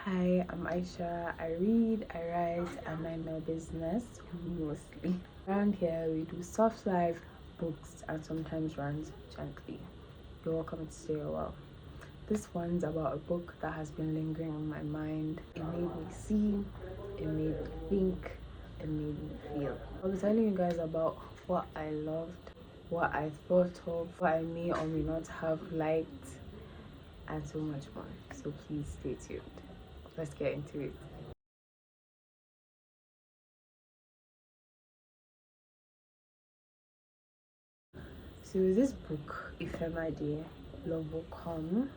Hi, I'm Aisha. I read, I write, I mind my business mostly. Around here, we do soft life, books, and sometimes runs gently. You're welcome to stay a while. This one's about a book that has been lingering on my mind. It made me see, it made me think, it made me feel. I'll be telling you guys about what I loved, what I thought of, what I may or may not have liked, and so much more. So please stay tuned. Let's get into it. So this book, ԻFΕ MADÉ, Love Will Come,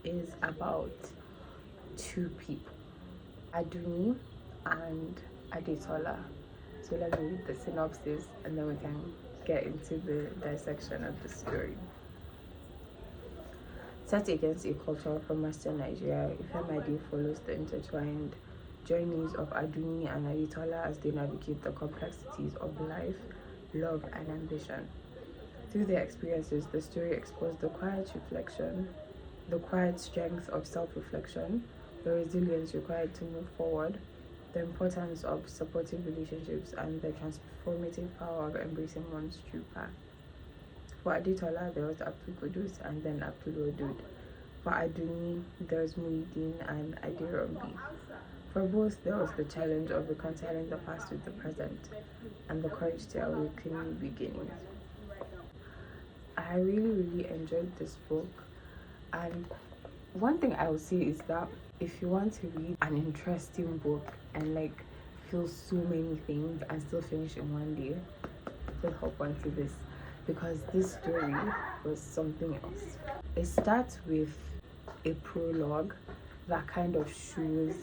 is about two people, Aduni and Adetola. So let me read the synopsis and then we can get into the dissection of the story. Set against a culture from Western Nigeria, ԻFΕ MADÉ follows the intertwined journeys of Aduni and Adetola as they navigate the complexities of life, love, and ambition. Through their experiences, the story explores the quiet reflection, the quiet strength of self-reflection, the resilience required to move forward, the importance of supportive relationships, and the transformative power of embracing one's true path. For Adetola, there was Abdul Qudus and then Abdul Wadud. For Aduni, there was Muhyiddin and Adirombi. For both, there was the challenge of reconciling the past with the present and the courage to awaken new beginnings. I really enjoyed this book, and one thing I would say is that if you want to read an interesting book and like feel so many things and still finish in one day, just hop onto this, because this story was something else. It starts with a prologue that kind of shows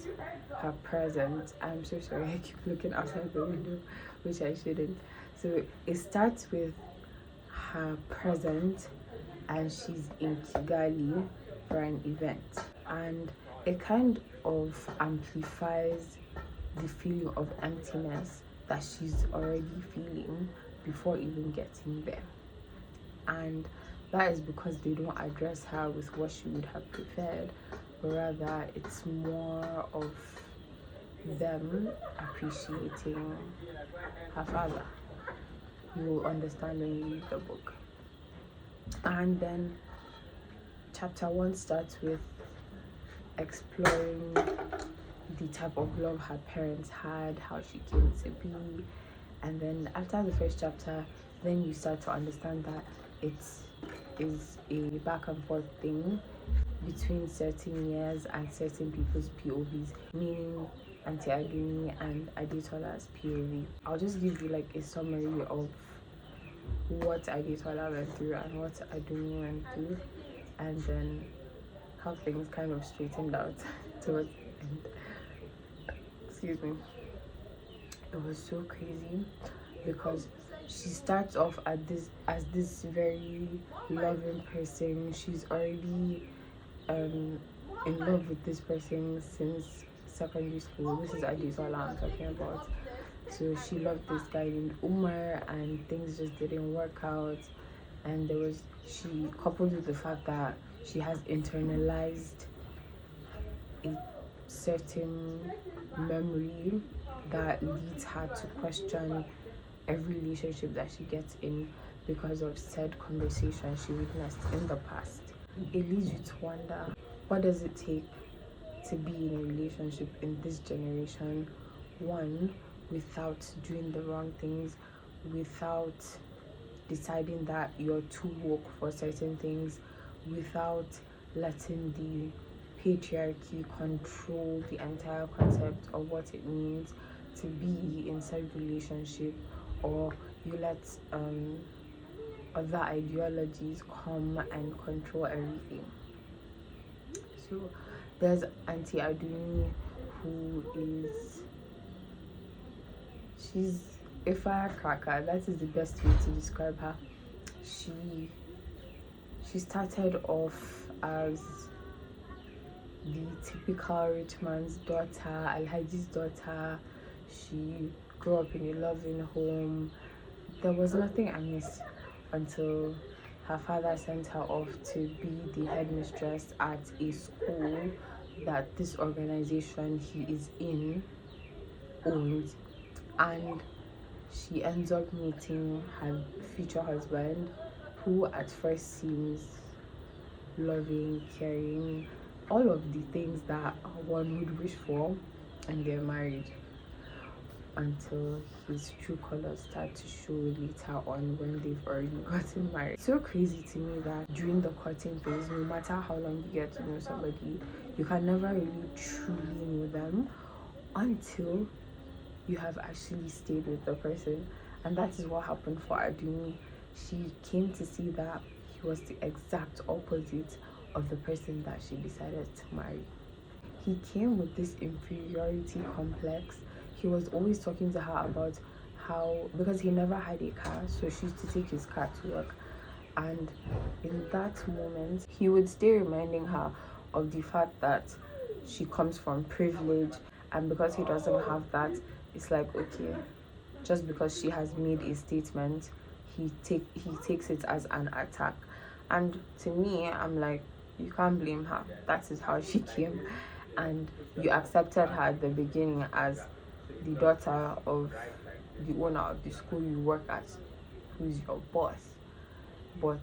her present. I'm so sorry, I keep looking outside the window, which I shouldn't. So it starts with her present and she's in Kigali for an event, and it kind of amplifies the feeling of emptiness that she's already feeling before even getting there. And that is because they don't address her with what she would have preferred, but rather it's more of them appreciating her father. You will understand when you read the book. And then chapter 1 starts with exploring the type of love her parents had, how she came to be, and then after the first chapter, then you start to understand that it is a back and forth thing between certain years and certain people's POVs, meaning Auntie Aduni and Adetola's POV. I'll just give you like a summary of what Adetola went through and what Aduni went through, and then how things kind of straightened out towards the end. Excuse me. It was so crazy because she starts off as this very loving person. She's already in love with this person since secondary school. This is Adetola I'm talking about. So she loved this guy named Umar, and things just didn't work out. And she coupled with the fact that she has internalized a certain memory that leads her to question every relationship that she gets in because of said conversation she witnessed in the past. It leads you to wonder, what does it take to be in a relationship in this generation? One, without doing the wrong things, without deciding that you're too woke for certain things, without letting the patriarchy control the entire concept of what it means to be in said relationship, or you let other ideologies come and control everything. So there's Auntie Aduni, who she's a firecracker. That is the best way to describe her. She started off as the typical rich man's daughter, Alhaji's daughter. She grew up in a loving home. There was nothing amiss until her father sent her off to be the headmistress at a school that this organization he is in owns, and she ends up meeting her future husband, who at first seems loving, caring, all of the things that one would wish for, and they're married until his true colors start to show later on when they've already gotten married. So crazy to me that during the courting phase, no matter how long you get to know somebody, you can never really truly know them until you have actually stayed with the person. And that is what happened for Aduni. She came to see that he was the exact opposite of the person that she decided to marry. He came with this inferiority complex. He was always talking to her about how, because he never had a car, so she used to take his car to work. And in that moment, he would stay reminding her of the fact that she comes from privilege, and because he doesn't have that, it's like, okay, just because she has made a statement, he takes it as an attack. And to me, I'm like, you can't blame her. That is how she came. And you accepted her at the beginning as the daughter of the owner of the school you work at, who's your boss. But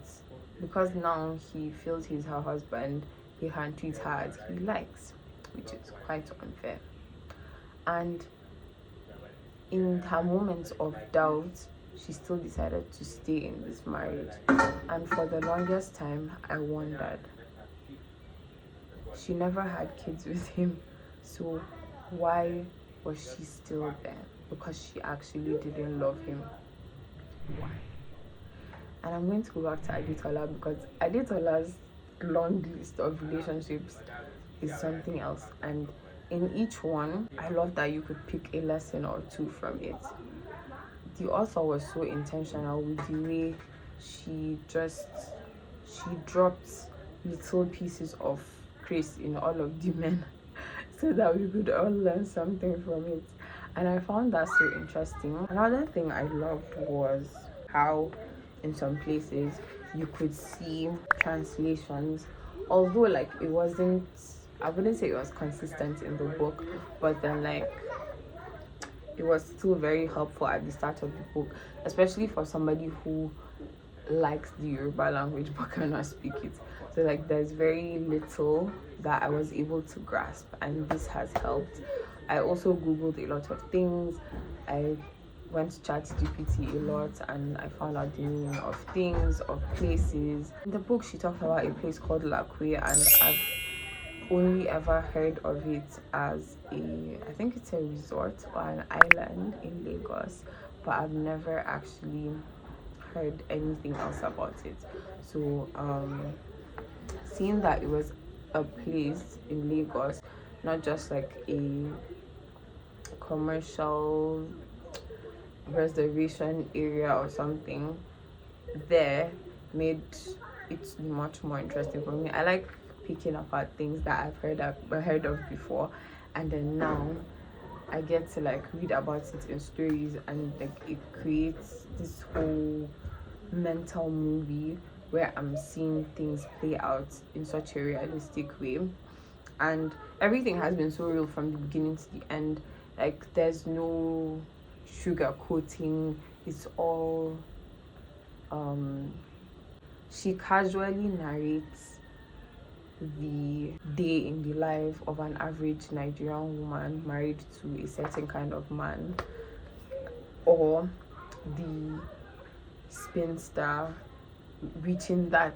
because now he feels he's her husband, he can treat her as he likes, which is quite unfair. And in her moments of doubt, she still decided to stay in this marriage. And for the longest time, I wondered. She never had kids with him, so why was she still there? Because she actually didn't love him. Why? And I'm going to go back to Adetola, because Adetola's long list of relationships is something else. And in each one, I love that you could pick a lesson or two from it. The author was so intentional with the way she dropped little pieces of grace in all of the men so that we could all learn something from it. And I found that so interesting. Another thing I loved was how in some places you could see translations, although like it wasn't, I wouldn't say it was consistent in the book, but then like it was still very helpful at the start of the book, especially for somebody who likes the Yoruba language but cannot speak it. So like there's very little that I was able to grasp, and this has helped. I also googled a lot of things. I went to ChatGPT a lot, and I found out the meaning of things, of places. In the book she talked about a place called Lakwe, and I've only ever heard of it as I think it's a resort or an island in Lagos, but I've never actually heard anything else about it. So seeing that it was a place in Lagos, not just like a commercial reservation area or something, there made it much more interesting for me. I like picking apart things that I've heard of before, and then now I get to like read about it in stories, and like it creates this whole mental movie where I'm seeing things play out in such a realistic way. And everything has been so real from the beginning to the end. Like there's no sugar coating. It's all she casually narrates the day in the life of an average Nigerian woman married to a certain kind of man, or the spinster reaching that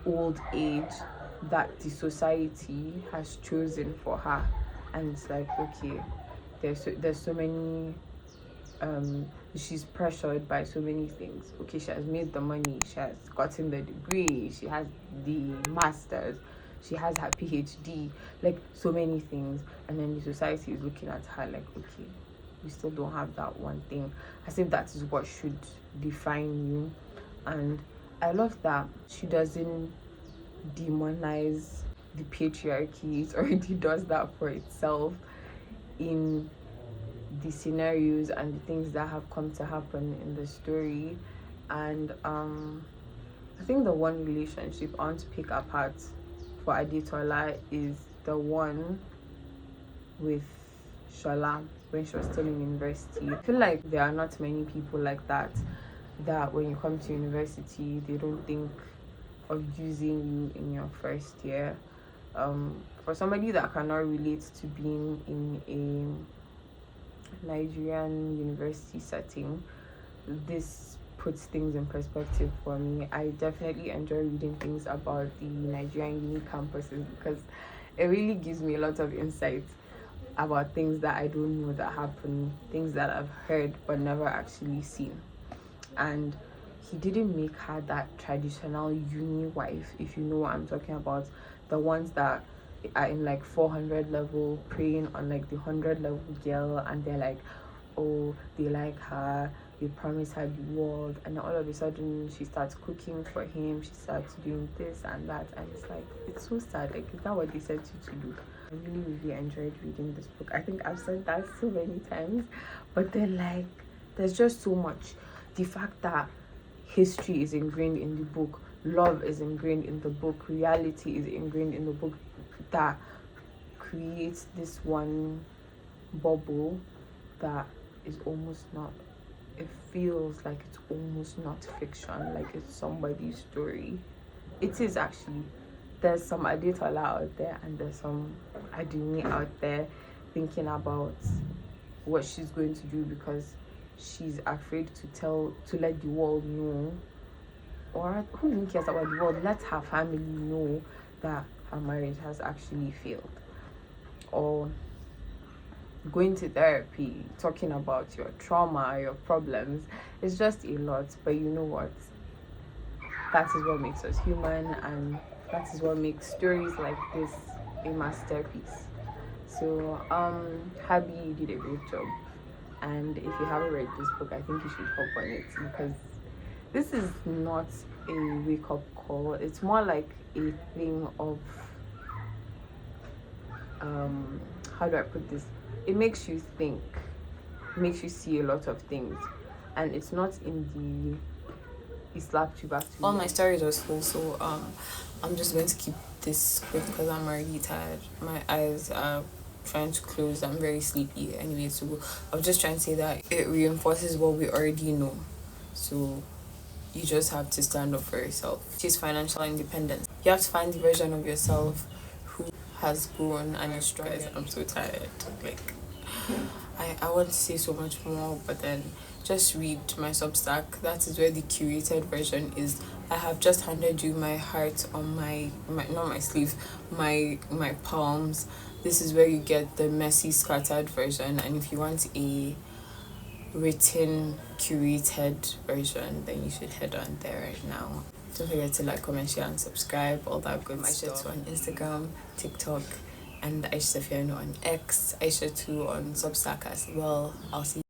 old age that the society has chosen for her. And it's like, okay, there's so many she's pressured by so many things. Okay, she has made the money, she has gotten the degree, she has the masters, she has her PhD, like so many things, and then the society is looking at her like, okay, you still don't have that one thing, as if that is what should define you. And I love that she doesn't demonize the patriarchy. It already does that for itself in the scenarios and the things that have come to happen in the story. And I think the one relationship I want to pick apart for Adetola is the one with Shola when she was still in university. I feel like there are not many people like that when you come to university, they don't think of using you in your first year. For somebody that cannot relate to being in a Nigerian university setting, this puts things in perspective for me. I definitely enjoy reading things about the Nigerian uni campuses because it really gives me a lot of insight about things that I don't know that happen, things that I've heard but never actually seen. And he didn't make her that traditional uni wife, if you know what I'm talking about, the ones that are in like 400 level preying on like the 100 level girl, and they're like, oh, they like her, they promise her the world, and then all of a sudden she starts cooking for him, she starts doing this and that, and it's like, it's so sad. Like, is that what they sent you to do? I really enjoyed reading this book. I think I've said that so many times, but then like there's just so much. The fact that history is ingrained in the book, love is ingrained in the book, reality is ingrained in the book, that creates this one bubble that is almost not, it feels like it's almost not fiction, like it's somebody's story. It is actually. There's some Adetola out there and there's some Adini out there thinking about what she's going to do because she's afraid to let the world know, or who even cares about the world, let her family know that her marriage has actually failed. Or going to therapy, talking about your trauma, your problems. It's just a lot, but you know what? That is what makes us human, and that is what makes stories like this a masterpiece. So Habi, you did a great job, and if you haven't read this book, I think you should hop on it, because this is not a wake-up call. It's more like a thing of how do I put this? It makes you think, makes you see a lot of things, and it's not in the it slapped you back to all my stories are full, so I'm just going to keep this quick because I'm already tired. My eyes are trying to close. I'm very sleepy anyway, so I was just trying to say that it reinforces what we already know. So you just have to stand up for yourself. It's financial independence. You have to find the version of yourself who has grown and is strong. I'm so tired. Like, I want to say so much more, but then just read my Substack. That is where the curated version is. I have just handed you my heart on my not my sleeve, my palms. This is where you get the messy, scattered version, and if you want a written, curated version, then you should head on there right now. Don't forget to like, comment, share, and subscribe. All that good stuff. On Instagram, TikTok, and Aisha Sofiano on X. Aisha too on Substack as well. I'll see